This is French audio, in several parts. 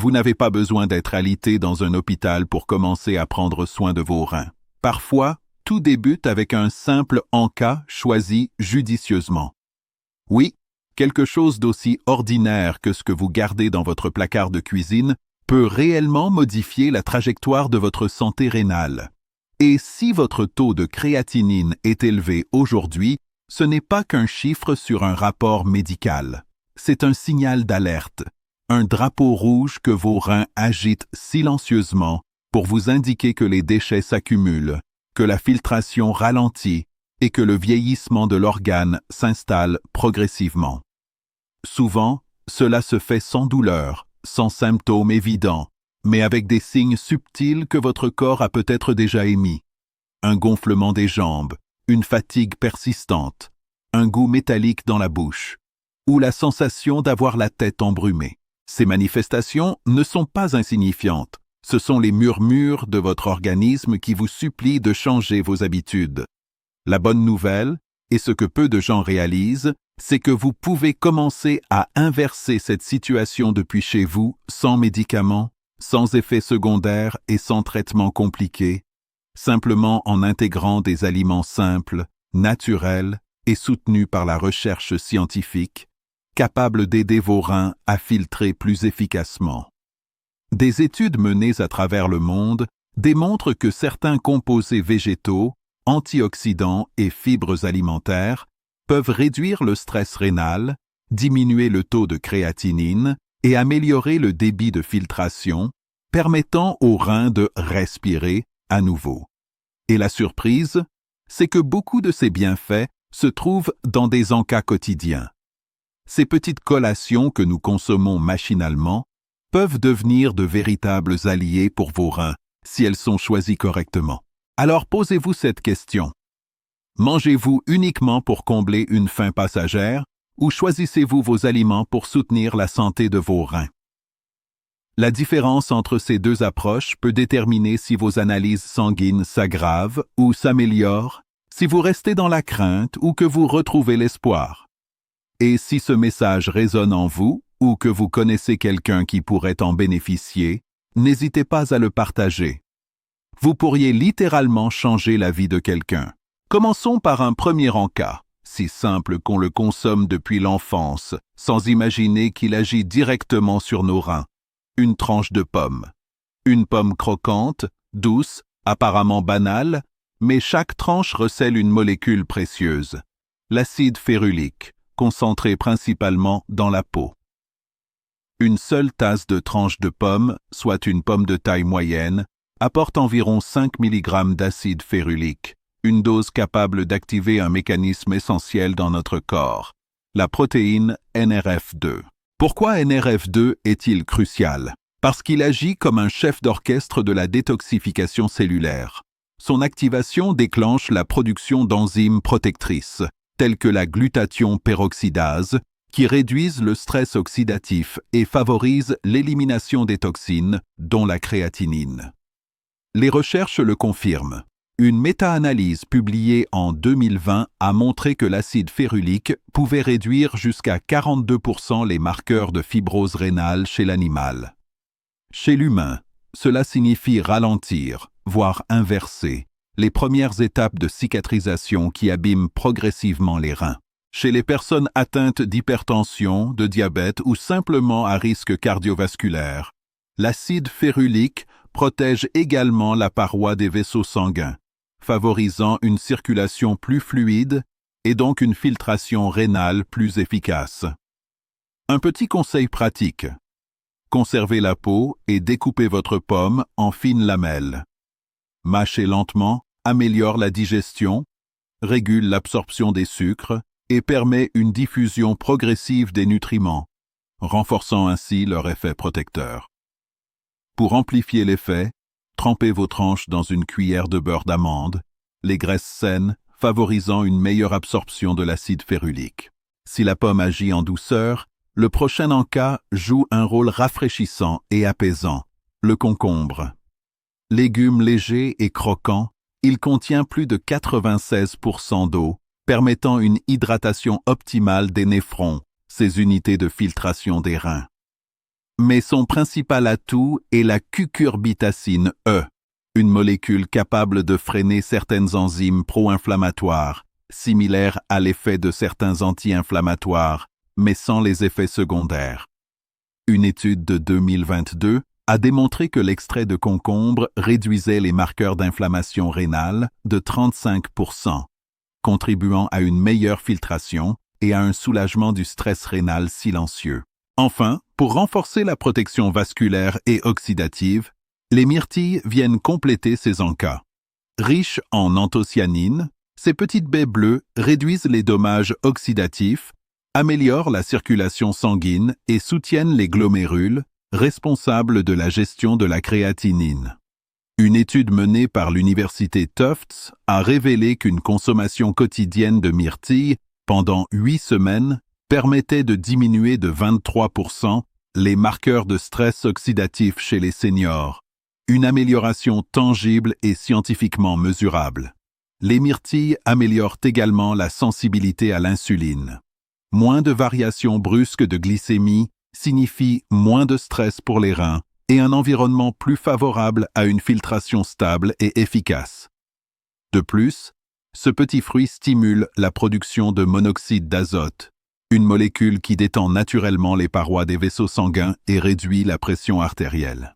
Vous n'avez pas besoin d'être alité dans un hôpital pour commencer à prendre soin de vos reins. Parfois, tout débute avec un simple en-cas choisi judicieusement. Oui, quelque chose d'aussi ordinaire que ce que vous gardez dans votre placard de cuisine peut réellement modifier la trajectoire de votre santé rénale. Et si votre taux de créatinine est élevé aujourd'hui, ce n'est pas qu'un chiffre sur un rapport médical. C'est un signal d'alerte, un drapeau rouge que vos reins agitent silencieusement pour vous indiquer que les déchets s'accumulent, que la filtration ralentit et que le vieillissement de l'organe s'installe progressivement. Souvent, cela se fait sans douleur, sans symptômes évidents, mais avec des signes subtils que votre corps a peut-être déjà émis. Un gonflement des jambes, une fatigue persistante, un goût métallique dans la bouche, ou la sensation d'avoir la tête embrumée. Ces manifestations ne sont pas insignifiantes. Ce sont les murmures de votre organisme qui vous supplient de changer vos habitudes. La bonne nouvelle, et ce que peu de gens réalisent, c'est que vous pouvez commencer à inverser cette situation depuis chez vous, sans médicaments, sans effets secondaires et sans traitement compliqué, simplement en intégrant des aliments simples, naturels et soutenus par la recherche scientifique, capables d'aider vos reins à filtrer plus efficacement. Des études menées à travers le monde démontrent que certains composés végétaux, antioxydants et fibres alimentaires peuvent réduire le stress rénal, diminuer le taux de créatinine et améliorer le débit de filtration, permettant aux reins de respirer à nouveau. Et la surprise, c'est que beaucoup de ces bienfaits se trouvent dans des encas quotidiens. Ces petites collations que nous consommons machinalement peuvent devenir de véritables alliés pour vos reins si elles sont choisies correctement. Alors posez-vous cette question. Mangez-vous uniquement pour combler une faim passagère ou choisissez-vous vos aliments pour soutenir la santé de vos reins? La différence entre ces deux approches peut déterminer si vos analyses sanguines s'aggravent ou s'améliorent, si vous restez dans la crainte ou que vous retrouvez l'espoir. Et si ce message résonne en vous ou que vous connaissez quelqu'un qui pourrait en bénéficier, n'hésitez pas à le partager. Vous pourriez littéralement changer la vie de quelqu'un. Commençons par un premier encas, si simple qu'on le consomme depuis l'enfance, sans imaginer qu'il agit directement sur nos reins. Une tranche de pomme. Une pomme croquante, douce, apparemment banale, mais chaque tranche recèle une molécule précieuse. L'acide férulique, concentré principalement dans la peau. Une seule tasse de tranche de pomme, soit une pomme de taille moyenne, apporte environ 5 mg d'acide férulique, une dose capable d'activer un mécanisme essentiel dans notre corps, la protéine NRF2. Pourquoi NRF2 est-il crucial? Parce qu'il agit comme un chef d'orchestre de la détoxification cellulaire. Son activation déclenche la production d'enzymes protectrices, telles que la glutathion peroxydase, qui réduisent le stress oxydatif et favorisent l'élimination des toxines, dont la créatinine. Les recherches le confirment. Une méta-analyse publiée en 2020 a montré que l'acide férulique pouvait réduire jusqu'à 42% les marqueurs de fibrose rénale chez l'animal. Chez l'humain, cela signifie ralentir, voire inverser, les premières étapes de cicatrisation qui abîment progressivement les reins. Chez les personnes atteintes d'hypertension, de diabète ou simplement à risque cardiovasculaire, l'acide férulique protège également la paroi des vaisseaux sanguins, favorisant une circulation plus fluide et donc une filtration rénale plus efficace. Un petit conseil pratique. Conservez la peau et découpez votre pomme en fines lamelles. Mâcher lentement améliore la digestion, régule l'absorption des sucres et permet une diffusion progressive des nutriments, renforçant ainsi leur effet protecteur. Pour amplifier l'effet, trempez vos tranches dans une cuillère de beurre d'amande, les graisses saines favorisant une meilleure absorption de l'acide férulique. Si la pomme agit en douceur, le prochain encas joue un rôle rafraîchissant et apaisant, le concombre. Légume léger et croquant, il contient plus de 96% d'eau, permettant une hydratation optimale des néphrons, ces unités de filtration des reins. mais son principal atout est la cucurbitacine E, une molécule capable de freiner certaines enzymes pro-inflammatoires, similaires à l'effet de certains anti-inflammatoires, mais sans les effets secondaires. Une étude de 2022 a démontré que l'extrait de concombre réduisait les marqueurs d'inflammation rénale de 35%, contribuant à une meilleure filtration et à un soulagement du stress rénal silencieux. Enfin, pour renforcer la protection vasculaire et oxydative, les myrtilles viennent compléter ces encas. Riches en anthocyanines, ces petites baies bleues réduisent les dommages oxydatifs, améliorent la circulation sanguine et soutiennent les glomérules, responsables de la gestion de la créatinine. Une étude menée par l'université Tufts a révélé qu'une consommation quotidienne de myrtilles pendant 8 semaines permettait de diminuer de 23% les marqueurs de stress oxydatif chez les seniors, une amélioration tangible et scientifiquement mesurable. Les myrtilles améliorent également la sensibilité à l'insuline. Moins de variations brusques de glycémie signifie moins de stress pour les reins et un environnement plus favorable à une filtration stable et efficace. De plus, ce petit fruit stimule la production de monoxyde d'azote, une molécule qui détend naturellement les parois des vaisseaux sanguins et réduit la pression artérielle.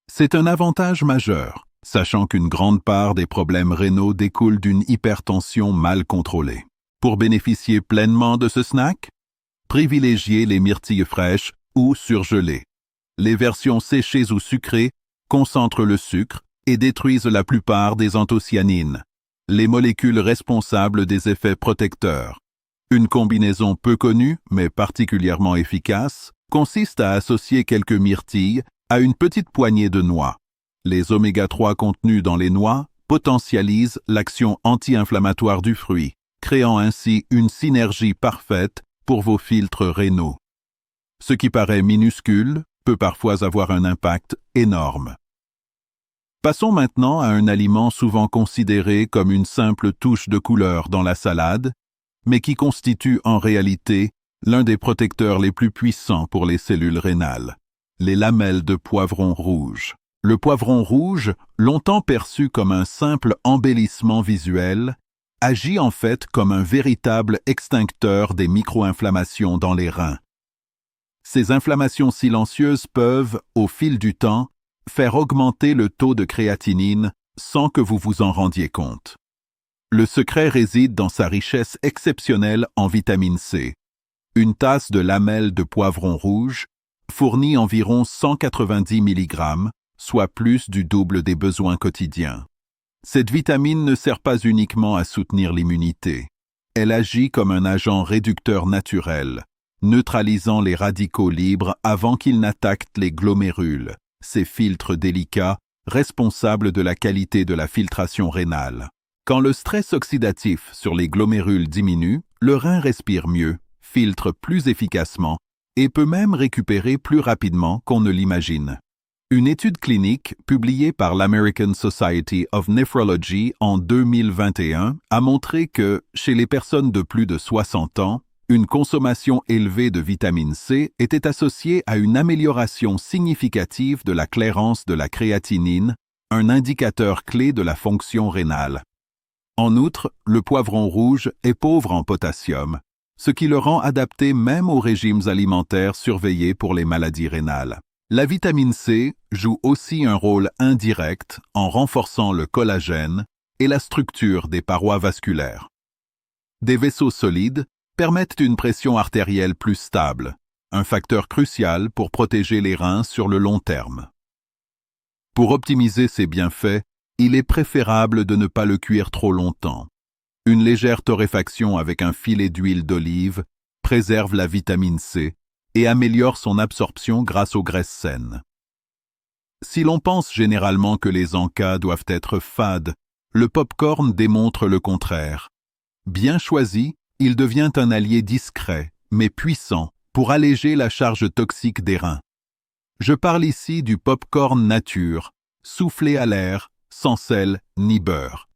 C'est un avantage majeur, sachant qu'une grande part des problèmes rénaux découlent d'une hypertension mal contrôlée. Pour bénéficier pleinement de ce snack, privilégiez les myrtilles fraîches ou surgelées. Les versions séchées ou sucrées concentrent le sucre et détruisent la plupart des anthocyanines, les molécules responsables des effets protecteurs. Une combinaison peu connue, mais particulièrement efficace, consiste à associer quelques myrtilles à une petite poignée de noix. Les oméga-3 contenus dans les noix potentialisent l'action anti-inflammatoire du fruit, créant ainsi une synergie parfaite pour vos filtres rénaux. Ce qui paraît minuscule peut parfois avoir un impact énorme. Passons maintenant à un aliment souvent considéré comme une simple touche de couleur dans la salade, mais qui constitue en réalité l'un des protecteurs les plus puissants pour les cellules rénales, les lamelles de poivron rouge. Le poivron rouge, longtemps perçu comme un simple embellissement visuel, agit en fait comme un véritable extincteur des micro-inflammations dans les reins. Ces inflammations silencieuses peuvent, au fil du temps, faire augmenter le taux de créatinine sans que vous vous en rendiez compte. Le secret réside dans sa richesse exceptionnelle en vitamine C. Une tasse de lamelles de poivron rouge fournit environ 190 mg, soit plus du double des besoins quotidiens. Cette vitamine ne sert pas uniquement à soutenir l'immunité. Elle agit comme un agent réducteur naturel, neutralisant les radicaux libres avant qu'ils n'attaquent les glomérules, ces filtres délicats responsables de la qualité de la filtration rénale. Quand le stress oxydatif sur les glomérules diminue, le rein respire mieux, filtre plus efficacement et peut même récupérer plus rapidement qu'on ne l'imagine. Une étude clinique publiée par l'American Society of Nephrology en 2021 a montré que, chez les personnes de plus de 60 ans, une consommation élevée de vitamine C était associée à une amélioration significative de la clairance de la créatinine, un indicateur clé de la fonction rénale. En outre, le poivron rouge est pauvre en potassium, ce qui le rend adapté même aux régimes alimentaires surveillés pour les maladies rénales. La vitamine C joue aussi un rôle indirect en renforçant le collagène et la structure des parois vasculaires. Des vaisseaux solides permettent une pression artérielle plus stable, un facteur crucial pour protéger les reins sur le long terme. Pour optimiser ces bienfaits, il est préférable de ne pas le cuire trop longtemps. Une légère torréfaction avec un filet d'huile d'olive préserve la vitamine C et améliore son absorption grâce aux graisses saines. Si l'on pense généralement que les encas doivent être fades, le pop-corn démontre le contraire. Bien choisi, il devient un allié discret, mais puissant, pour alléger la charge toxique des reins. Je parle ici du pop-corn nature, soufflé à l'air, sans sel ni beurre.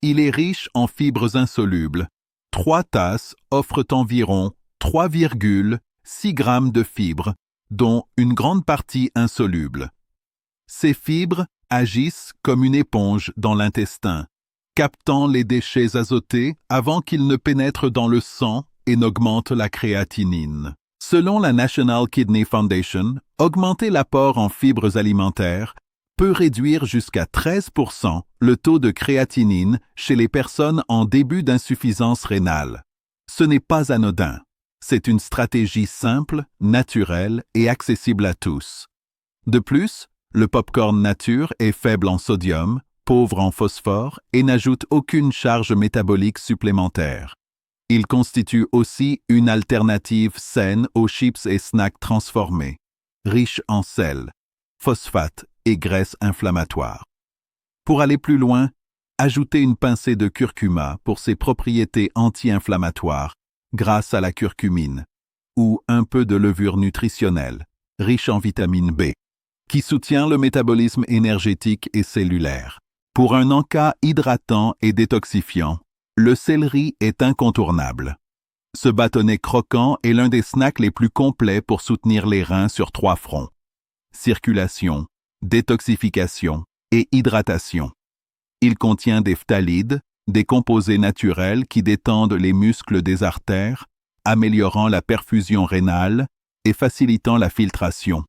Il est riche en fibres insolubles. 3 tasses offrent environ 3,6 grammes de fibres, dont une grande partie insoluble. Ces fibres agissent comme une éponge dans l'intestin, captant les déchets azotés avant qu'ils ne pénètrent dans le sang et n'augmentent la créatinine. Selon la National Kidney Foundation, augmenter l'apport en fibres alimentaires peut réduire jusqu'à 13% le taux de créatinine chez les personnes en début d'insuffisance rénale. Ce n'est pas anodin. C'est une stratégie simple, naturelle et accessible à tous. De plus, le popcorn nature est faible en sodium, pauvre en phosphore et n'ajoute aucune charge métabolique supplémentaire. Il constitue aussi une alternative saine aux chips et snacks transformés, riches en sel, phosphate et graisses inflammatoires. Pour aller plus loin, ajoutez une pincée de curcuma pour ses propriétés anti-inflammatoires grâce à la curcumine, ou un peu de levure nutritionnelle, riche en vitamine B, qui soutient le métabolisme énergétique et cellulaire. Pour un encas hydratant et détoxifiant, le céleri est incontournable. Ce bâtonnet croquant est l'un des snacks les plus complets pour soutenir les reins sur 3 fronts: circulation, détoxification et hydratation. Il contient des phtalides, des composés naturels qui détendent les muscles des artères, améliorant la perfusion rénale et facilitant la filtration.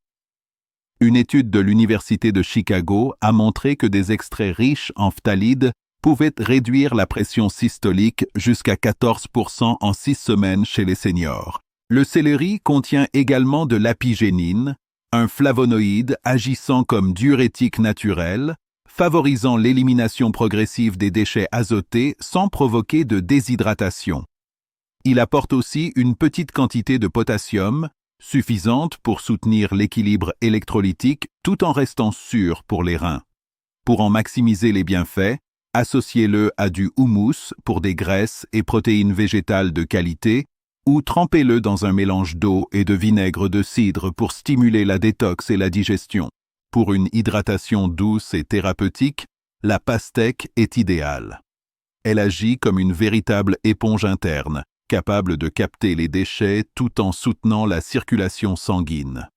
Une étude de l'Université de Chicago a montré que des extraits riches en phtalides pouvaient réduire la pression systolique jusqu'à 14% en 6 semaines chez les seniors. Le céleri contient également de l'apigénine, un flavonoïde agissant comme diurétique naturel, favorisant l'élimination progressive des déchets azotés sans provoquer de déshydratation. Il apporte aussi une petite quantité de potassium, suffisante pour soutenir l'équilibre électrolytique tout en restant sûr pour les reins. Pour en maximiser les bienfaits, associez-le à du houmous pour des graisses et protéines végétales de qualité ou trempez-le dans un mélange d'eau et de vinaigre de cidre pour stimuler la détox et la digestion. Pour une hydratation douce et thérapeutique, la pastèque est idéale. Elle agit comme une véritable éponge interne, capable de capter les déchets tout en soutenant la circulation sanguine.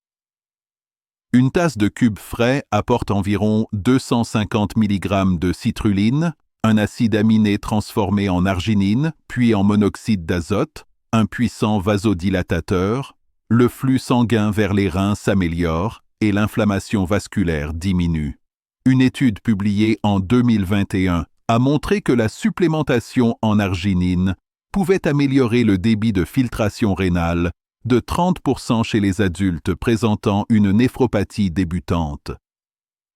Une tasse de cubes frais apporte environ 250 mg de citrulline, un acide aminé transformé en arginine, puis en monoxyde d'azote, un puissant vasodilatateur, le flux sanguin vers les reins s'améliore et l'inflammation vasculaire diminue. Une étude publiée en 2021 a montré que la supplémentation en arginine pouvait améliorer le débit de filtration rénale de 30% chez les adultes présentant une néphropathie débutante.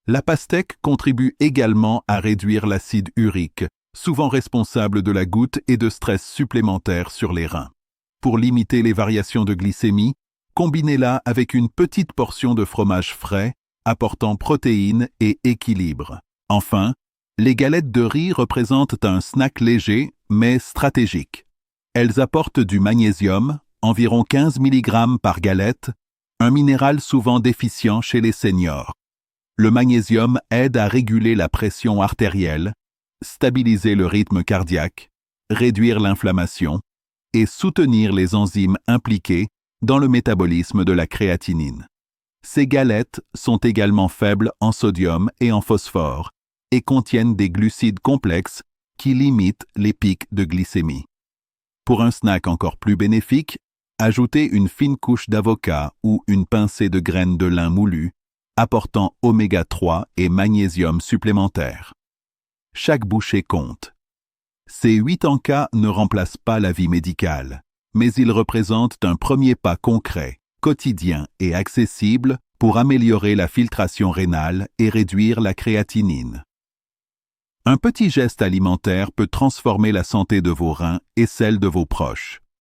La pastèque contribue également à réduire l'acide urique, souvent responsable de la goutte et de stress supplémentaires sur les reins. Pour limiter les variations de glycémie, combinez-la avec une petite portion de fromage frais, apportant protéines et équilibre. Enfin, les galettes de riz représentent un snack léger, mais stratégique. Elles apportent du magnésium, environ 15 mg par galette, un minéral souvent déficient chez les seniors. Le magnésium aide à réguler la pression artérielle, stabiliser le rythme cardiaque, réduire l'inflammation et soutenir les enzymes impliquées dans le métabolisme de la créatinine. Ces galettes sont également faibles en sodium et en phosphore et contiennent des glucides complexes qui limitent les pics de glycémie. Pour un snack encore plus bénéfique, ajoutez une fine couche d'avocat ou une pincée de graines de lin moulues, apportant oméga 3 et magnésium supplémentaires. Chaque bouchée compte. Ces 8 encas ne remplacent pas la vie médicale, mais ils représentent un premier pas concret, quotidien et accessible pour améliorer la filtration rénale et réduire la créatinine. Un petit geste alimentaire peut transformer la santé de vos reins et celle de vos proches.